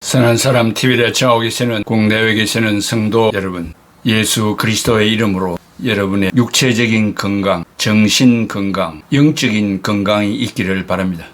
선한 사람 TV를 청하고 계시는 국내외에 계시는 성도 여러분, 예수 그리스도의 이름으로 여러분의 육체적인 건강, 정신 건강, 영적인 건강이 있기를 바랍니다.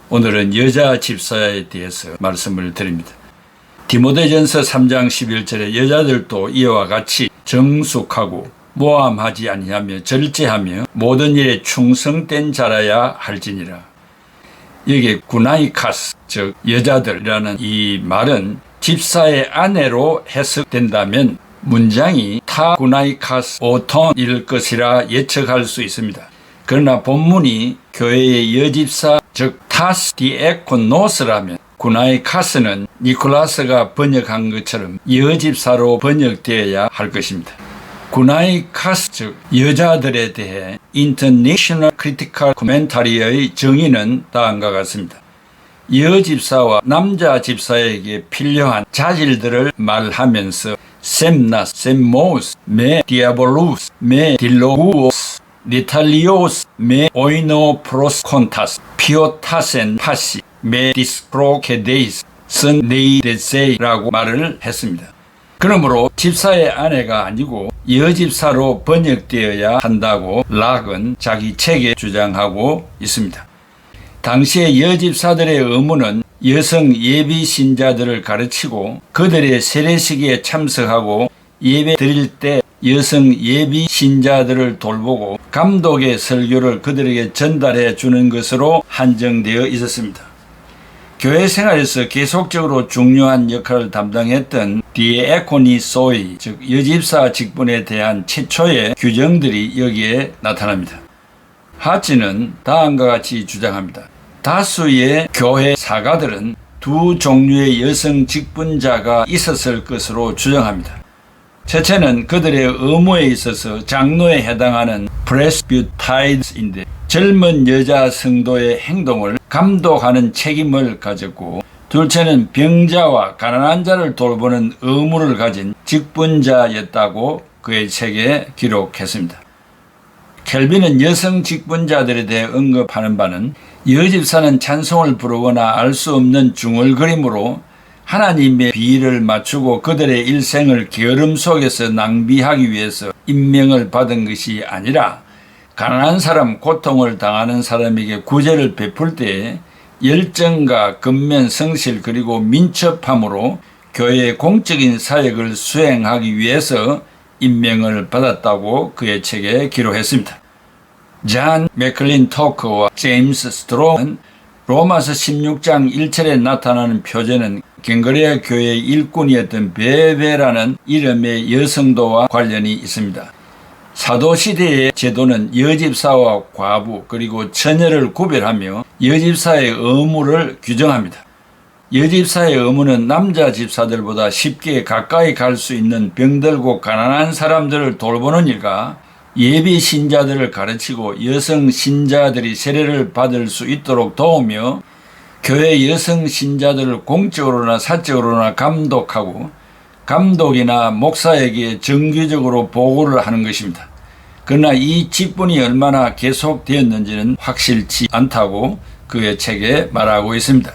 오늘은 여자 집사에 대해서 말씀을 드립니다. 디모데전서 3장 11절에 여자들도 이와 같이 정숙하고 모함하지 아니하며 절제하며 모든 일에 충성된 자라야 할지니라. 여기에 구나이카스, 즉 여자들이라는 이 말은 집사의 아내로 해석된다면 문장이 타 구나이카스 오톤일 것이라 예측할 수 있습니다. 그러나 본문이 교회의 여집사, 즉 타스 디에코노스라면 구나이카스는 니콜라스가 번역한 것처럼 여집사로 번역되어야 할 것입니다. 구나이카스, 즉 여자들에 대해 인터내셔널 크리티컬 코멘터리의 정의는 다음과 같습니다. 여집사와 남자 집사에게 필요한 자질들을 말하면서 셈나스, 셈모스, 메 디아볼루스, 메 딜로우오스, 리탈리오스, 메 오이노프로스콘타스, 피오타센 파시, 메 디스프로케데이스, 선 네이데세이라고 말을 했습니다. 그러므로 집사의 아내가 아니고 여집사로 번역되어야 한다고 락은 자기 책에 주장하고 있습니다. 당시의 여집사들의 의무는 여성 예비 신자들을 가르치고 그들의 세례식에 참석하고 예배 드릴 때 여성 예비 신자들을 돌보고 감독의 설교를 그들에게 전달해 주는 것으로 한정되어 있었습니다. 교회 생활에서 계속적으로 중요한 역할을 담당했던 디에코니소이, 즉 여집사 직분에 대한 최초의 규정들이 여기에 나타납니다. 하치는 다음과 같이 주장합니다. 다수의 교회 사가들은 두 종류의 여성 직분자가 있었을 것으로 주장합니다. 첫째는 그들의 의무에 있어서 장로에 해당하는 프레스비타이드인데 젊은 여자 성도의 행동을 감독하는 책임을 가졌고, 둘째는 병자와 가난한 자를 돌보는 의무를 가진 직분자였다고 그의 책에 기록했습니다. 켈빈은 여성 직분자들에 대해 언급하는 바는 여집사는 찬송을 부르거나 알 수 없는 중얼거림으로 하나님의 비위를 맞추고 그들의 일생을 게으름 속에서 낭비하기 위해서 임명을 받은 것이 아니라 가난한 사람, 고통을 당하는 사람에게 구제를 베풀 때에 열정과 근면, 성실 그리고 민첩함으로 교회의 공적인 사역을 수행하기 위해서 임명을 받았다고 그의 책에 기록했습니다. 잔 맥클린 토커와 제임스 스트롱은 로마서 16장 1절에 나타나는 표제는 갱거레아 교회의 일꾼이었던 베베라는 이름의 여성도와 관련이 있습니다. 사도시대의 제도는 여집사와 과부 그리고 처녀를 구별하며 여집사의 의무를 규정합니다. 여집사의 의무는 남자 집사들보다 쉽게 가까이 갈 수 있는 병들고 가난한 사람들을 돌보는 일과 예비 신자들을 가르치고 여성 신자들이 세례를 받을 수 있도록 도우며 교회 여성 신자들을 공적으로나 사적으로나 감독하고 감독이나 목사에게 정기적으로 보고를 하는 것입니다. 그러나 이 직분이 얼마나 계속되었는지는 확실치 않다고 그의 책에 말하고 있습니다.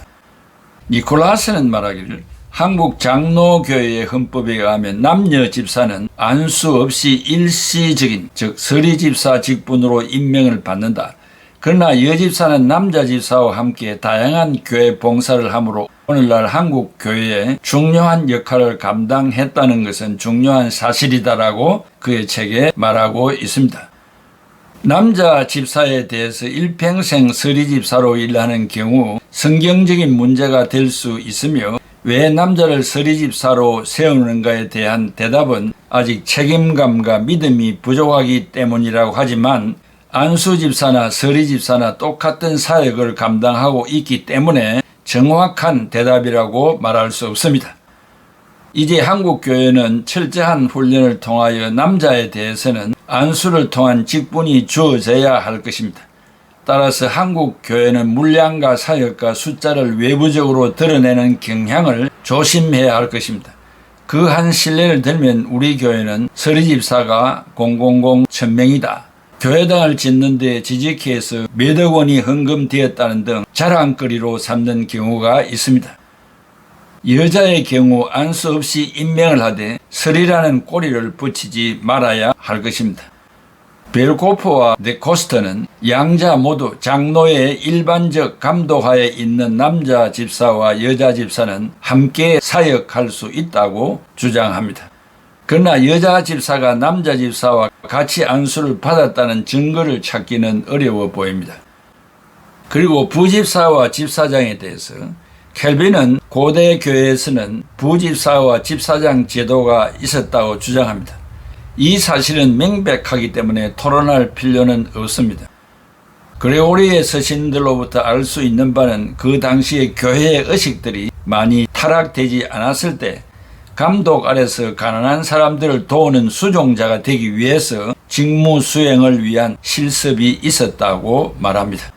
니콜라스는 말하기를 한국 장로교회의 헌법에 의하면 남녀 집사는 안수 없이 일시적인, 즉 서리집사 직분으로 임명을 받는다. 그러나 여집사는 남자 집사와 함께 다양한 교회 봉사를 하므로 오늘날 한국 교회에 중요한 역할을 감당했다는 것은 중요한 사실이다라고 그의 책에 말하고 있습니다. 남자 집사에 대해서 일평생 서리집사로 일하는 경우 성경적인 문제가 될 수 있으며 왜 남자를 서리집사로 세우는가에 대한 대답은 아직 책임감과 믿음이 부족하기 때문이라고 하지만 안수집사나 서리집사나 똑같은 사역을 감당하고 있기 때문에 정확한 대답이라고 말할 수 없습니다. 이제 한국교회는 철저한 훈련을 통하여 남자에 대해서는 안수를 통한 직분이 주어져야 할 것입니다. 따라서 한국교회는 물량과 사역과 숫자를 외부적으로 드러내는 경향을 조심해야 할 것입니다. 그 한 신뢰를 들면 우리 교회는 서리집사가 1000명이다. 교회당을 짓는 데 지지키에서 몇억 원이 헌금되었다는 등 자랑거리로 삼는 경우가 있습니다. 여자의 경우 안수 없이 임명을 하되 설이라는 꼬리를 붙이지 말아야 할 것입니다. 벨코프와 데코스터는 양자 모두 장로의 일반적 감독하에 있는 남자 집사와 여자 집사는 함께 사역할 수 있다고 주장합니다. 그러나 여자 집사가 남자 집사와 같이 안수를 받았다는 증거를 찾기는 어려워 보입니다. 그리고 부집사와 집사장에 대해서 켈빈은 고대 교회에서는 부집사와 집사장 제도가 있었다고 주장합니다. 이 사실은 명백하기 때문에 토론할 필요는 없습니다. 그레고리의 서신들로부터 알 수 있는 바는 그 당시의 교회의 의식들이 많이 타락되지 않았을 때 감독 아래서 가난한 사람들을 도우는 수종자가 되기 위해서 직무 수행을 위한 실습이 있었다고 말합니다.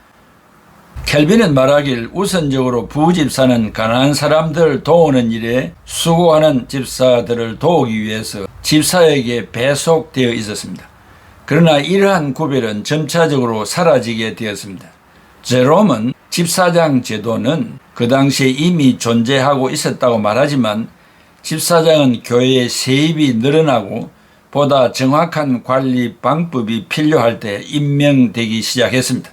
켈빈은 말하길 우선적으로 부집사는 가난한 사람들을 도우는 일에 수고하는 집사들을 도우기 위해서 집사에게 배속되어 있었습니다. 그러나 이러한 구별은 점차적으로 사라지게 되었습니다. 제롬은 집사장 제도는 그 당시에 이미 존재하고 있었다고 말하지만 집사장은 교회의 세입이 늘어나고 보다 정확한 관리 방법이 필요할 때 임명되기 시작했습니다.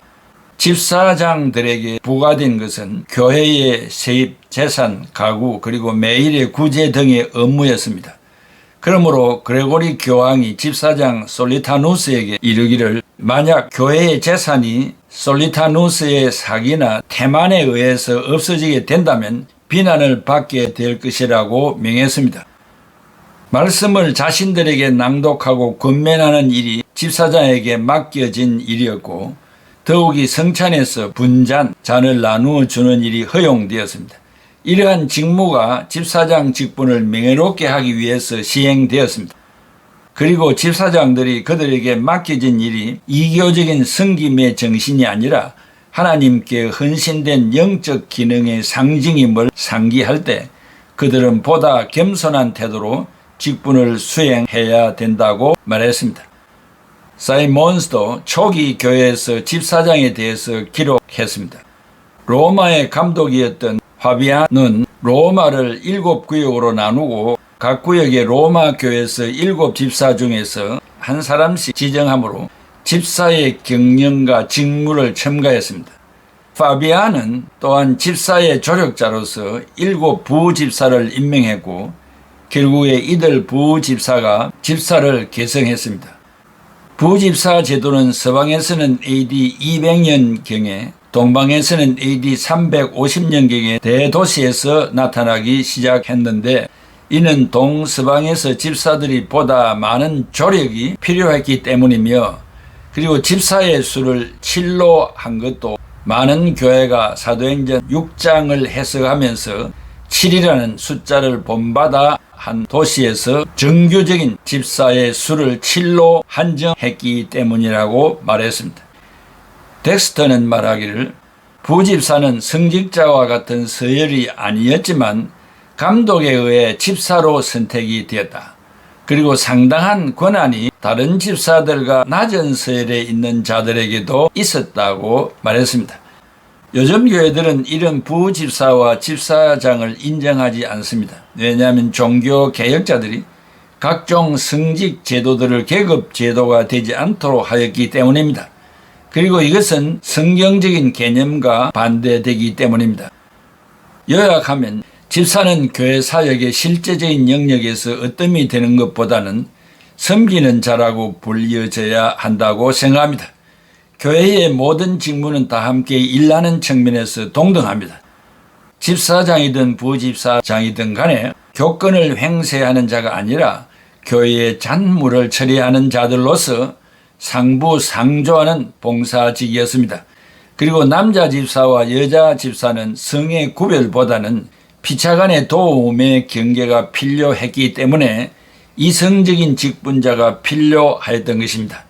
집사장들에게 부과된 것은 교회의 세입, 재산, 가구, 그리고 매일의 구제 등의 업무였습니다. 그러므로 그레고리 교황이 집사장 솔리타누스에게 이르기를 만약 교회의 재산이 솔리타누스의 사기나 태만에 의해서 없어지게 된다면 비난을 받게 될 것이라고 명했습니다. 말씀을 자신들에게 낭독하고 권면하는 일이 집사장에게 맡겨진 일이었고 더욱이 성찬에서 분잔, 잔을 나누어 주는 일이 허용되었습니다. 이러한 직무가 집사장 직분을 명예롭게 하기 위해서 시행되었습니다. 그리고 집사장들이 그들에게 맡겨진 일이 이교적인 섬김의 정신이 아니라 하나님께 헌신된 영적 기능의 상징임을 상기할 때 그들은 보다 겸손한 태도로 직분을 수행해야 된다고 말했습니다. 사이몬스도 초기 교회에서 집사장에 대해서 기록했습니다. 로마의 감독이었던 화비안은 로마를 7구역으로 나누고 각 구역의 로마 교회에서 7집사 중에서 한 사람씩 지정함으로 집사의 경영과 직무를 첨가했습니다. 파비안은 또한 집사의 조력자로서 7 부집사를 임명했고 결국에 이들 부집사가 집사를 개성했습니다. 부집사 제도는 서방에서는 AD 200년경에 동방에서는 AD 350년경에 대도시에서 나타나기 시작했는데 이는 동서방에서 집사들이 보다 많은 조력이 필요했기 때문이며 그리고 집사의 수를 7로 한 것도 많은 교회가 사도행전 6장을 해석하면서 7이라는 숫자를 본받아 한 도시에서 정교적인 집사의 수를 7로 한정했기 때문이라고 말했습니다. 덱스터는 말하기를 부집사는 성직자와 같은 서열이 아니었지만 감독에 의해 집사로 선택이 되었다. 그리고 상당한 권한이 다른 집사들과 낮은 서열에 있는 자들에게도 있었다고 말했습니다. 요즘 교회들은 이런 부집사와 집사장을 인정하지 않습니다. 왜냐하면 종교 개혁자들이 각종 성직 제도들을 계급 제도가 되지 않도록 하였기 때문입니다. 그리고 이것은 성경적인 개념과 반대되기 때문입니다. 요약하면 집사는 교회 사역의 실제적인 영역에서 어뜸이 되는 것보다는 섬기는 자라고 불려져야 한다고 생각합니다. 교회의 모든 직무는 다 함께 일하는 측면에서 동등합니다. 집사장이든 부집사장이든 간에 교권을 횡세하는 자가 아니라 교회의 잔무를 처리하는 자들로서 상부상조하는 봉사직이었습니다. 그리고 남자 집사와 여자 집사는 성의 구별보다는 피차간의 도움의 경계가 필요했기 때문에 이성적인 직분자가 필요하였던 것입니다.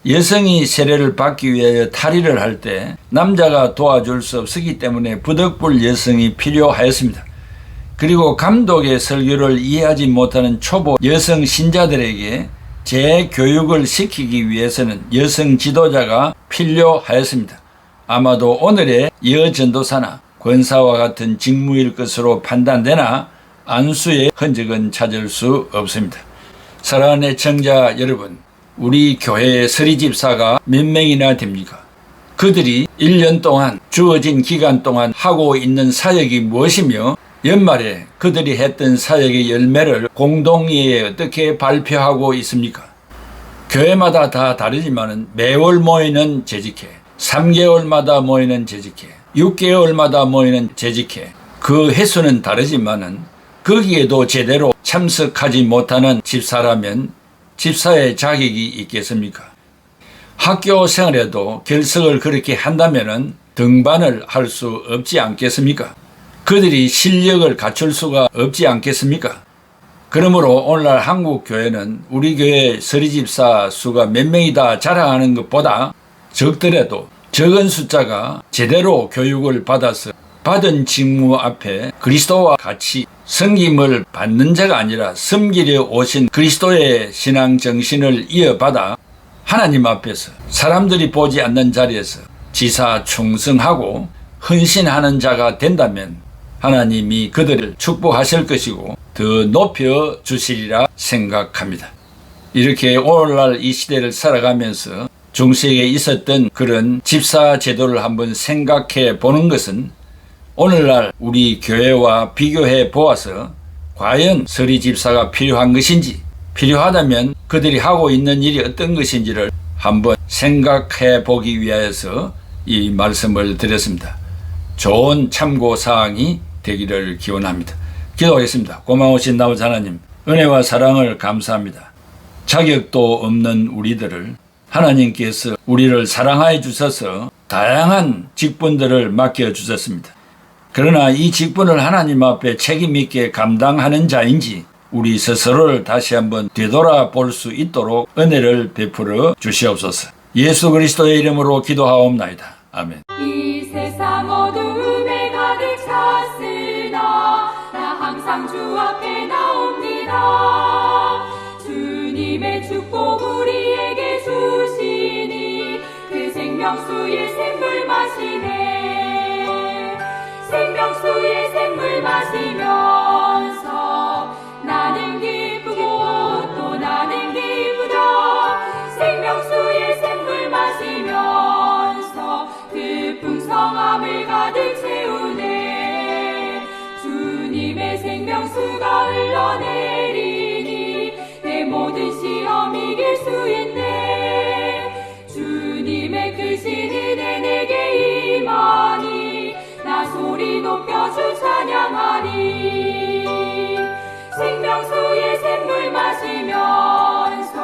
여성이 세례를 받기 위하여 탈의를 할 때 남자가 도와줄 수 없었기 때문에 부덕불 여성이 필요하였습니다. 그리고 감독의 설교를 이해하지 못하는 초보 여성 신자들에게 재교육을 시키기 위해서는 여성 지도자가 필요하였습니다. 아마도 오늘의 여전도사나 권사와 같은 직무일 것으로 판단되나 안수의 흔적은 찾을 수 없습니다. 사랑하는 애청자 여러분, 우리 교회의 서리집사가 몇 명이나 됩니까? 그들이 1년 동안 주어진 기간 동안 하고 있는 사역이 무엇이며 연말에 그들이 했던 사역의 열매를 공동회에 어떻게 발표하고 있습니까? 교회마다 다 다르지만 매월 모이는 재직회, 3개월마다 모이는 재직회, 6개월마다 모이는 재직회, 그 횟수는 다르지만은 거기에도 제대로 참석하지 못하는 집사라면 집사의 자격이 있겠습니까? 학교 생활에도 결석을 그렇게 한다면은 등반을 할 수 없지 않겠습니까? 그들이 실력을 갖출 수가 없지 않겠습니까? 그러므로 오늘날 한국 교회는 우리 교회 서리집사 수가 몇 명이다 자랑하는 것보다 적더라도 적은 숫자가 제대로 교육을 받아서 받은 직무 앞에 그리스도와 같이 섬김을 받는 자가 아니라 섬기려 오신 그리스도의 신앙 정신을 이어받아 하나님 앞에서 사람들이 보지 않는 자리에서 지사 충성하고 헌신하는 자가 된다면 하나님이 그들을 축복하실 것이고 더 높여 주시리라 생각합니다. 이렇게 오늘날 이 시대를 살아가면서 중세에 있었던 그런 집사 제도를 한번 생각해 보는 것은 오늘날 우리 교회와 비교해 보아서 과연 서리 집사가 필요한 것인지, 필요하다면 그들이 하고 있는 일이 어떤 것인지를 한번 생각해 보기 위하여서 이 말씀을 드렸습니다. 좋은 참고 사항이 되기를 기원합니다. 기도하겠습니다. 고마우신 아버지 하나님, 은혜와 사랑을 감사합니다. 자격도 없는 우리들을 하나님께서 우리를 사랑하여 주셔서 다양한 직분들을 맡겨주셨습니다. 그러나 이 직분을 하나님 앞에 책임있게 감당하는 자인지 우리 스스로를 다시 한번 되돌아볼 수 있도록 은혜를 베풀어 주시옵소서. 예수 그리스도의 이름으로 기도하옵나이다. 아멘. 이 세상 어두움에 가득 찼으나 나 항상 주 앞에 나옵니다. 주님의 축복 우리에게 주시니 그 생명수의 샘물 마시네. 생명수의 샘물 마시면서 나는 기쁘고 또 나는 기쁘다. 생명수의 샘물 마시면서 그 풍성함을 가득 채우네. 주님의 생명수가 흘러내리니 내 모든 시험 이길 수 있네. 주님의 크신 은혜 내게 임하니 나 소리 높여 주 찬양하리. 생명수의 샘물 마시면서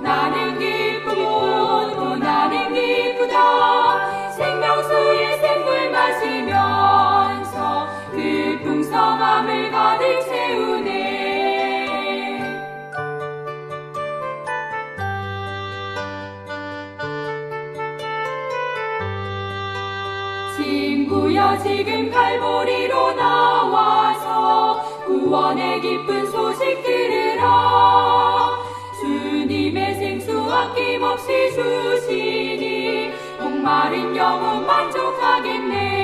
나는 기쁘고 또 나는 기쁘다. 생명수의 샘물 마시면서 그 풍성함을 가득 채우네. 친구여 지금 갈보리로 나와서 구원의 기쁜 소식 들으라. 주님의 생수 아낌없이 주시니 목마른 영혼 만족하겠네.